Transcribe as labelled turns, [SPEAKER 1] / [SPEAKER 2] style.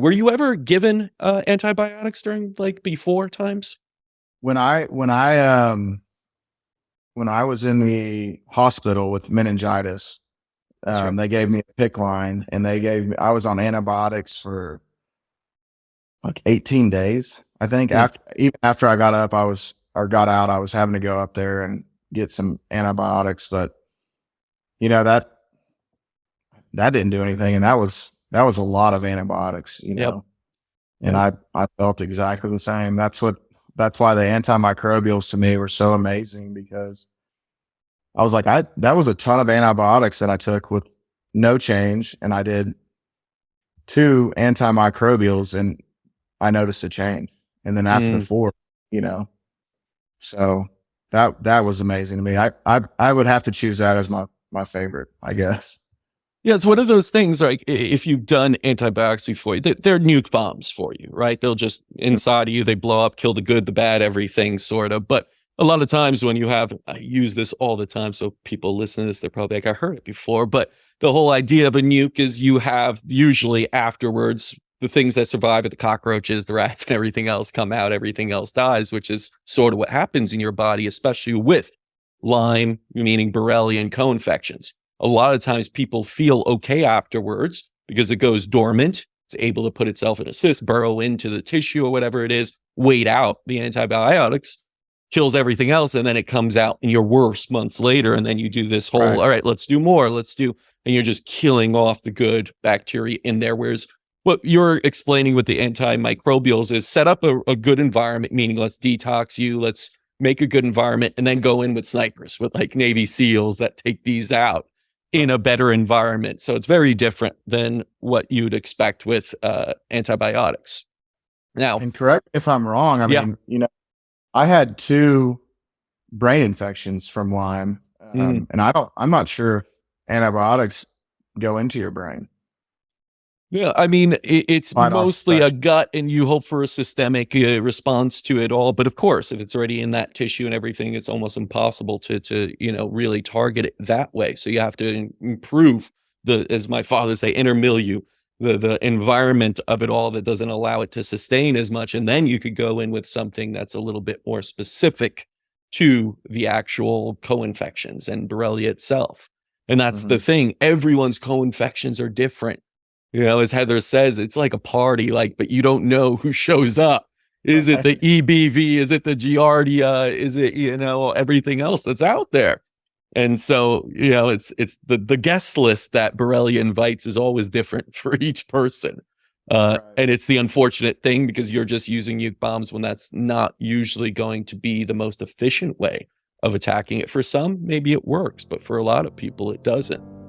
[SPEAKER 1] Were you ever given antibiotics during like before times?
[SPEAKER 2] When I was in the hospital with meningitis,
[SPEAKER 1] That's right.
[SPEAKER 2] they gave me a PIC line, and I was on antibiotics for like 18 days. I think
[SPEAKER 1] Mm.
[SPEAKER 2] even after I got up, got out, I was having to go up there and get some antibiotics, but you know, that didn't do anything. And that was a lot of antibiotics,
[SPEAKER 1] Yep.
[SPEAKER 2] and
[SPEAKER 1] Yep.
[SPEAKER 2] I felt exactly the same. That's why the antimicrobials to me were so amazing, because I was like, that was a ton of antibiotics that I took with no change. And I did 2 antimicrobials and I noticed a change. And then after the
[SPEAKER 1] Mm.
[SPEAKER 2] 4, you know, so that was amazing to me. I would have to choose that as my favorite, I guess.
[SPEAKER 1] Yeah, it's one of those things, like if you've done antibiotics before, they're nuke bombs for you, right? They'll just inside of you, they blow up, kill the good, the bad, everything sort of. But a lot of times when I use this all the time, so people listen to this, they're probably like, I heard it before. But the whole idea of a nuke is you have usually afterwards, the things that survive, the cockroaches, the rats, and everything else come out, everything else dies, which is sort of what happens in your body, especially with Lyme, meaning Borrelia and co-infections. A lot of times people feel okay afterwards because it goes dormant. It's able to put itself in a cyst, burrow into the tissue or whatever it is, wait out the antibiotics, kills everything else, and then it comes out and you're worse months later. And then you do this whole,
[SPEAKER 2] Right.
[SPEAKER 1] all right, let's do more, and you're just killing off the good bacteria in there. Whereas what you're explaining with the antimicrobials is set up a good environment, meaning let's detox you, let's make a good environment, and then go in with snipers, with like Navy SEALs that take these out in a better environment. So it's very different than what you'd expect with antibiotics. Now,
[SPEAKER 2] And correct me if I'm wrong. I
[SPEAKER 1] yeah.
[SPEAKER 2] mean, I had 2 brain infections from Lyme,
[SPEAKER 1] Mm.
[SPEAKER 2] and I'm not sure if antibiotics go into your brain.
[SPEAKER 1] Yeah, I mean, it's
[SPEAKER 2] Fight off
[SPEAKER 1] mostly a
[SPEAKER 2] infection.
[SPEAKER 1] gut, and you hope for a systemic response to it all. But of course, if it's already in that tissue and everything, it's almost impossible to really target it that way. So you have to improve as my father say, intermilieu, the environment of it all that doesn't allow it to sustain as much, and then you could go in with something that's a little bit more specific to the actual co-infections and Borrelia itself. And that's the
[SPEAKER 2] Mhm.
[SPEAKER 1] thing. Everyone's co-infections are different. As Heather says, it's like a party, but you don't know who shows up. Is it the
[SPEAKER 2] Right.
[SPEAKER 1] EBV? Is it the Giardia? Is it, everything else that's out there? And so, it's the guest list that Borrelia invites is always different for each person.
[SPEAKER 2] Right.
[SPEAKER 1] And it's the unfortunate thing because you're just using nuke bombs when that's not usually going to be the most efficient way of attacking it. For some, maybe it works, but for a lot of people, it doesn't.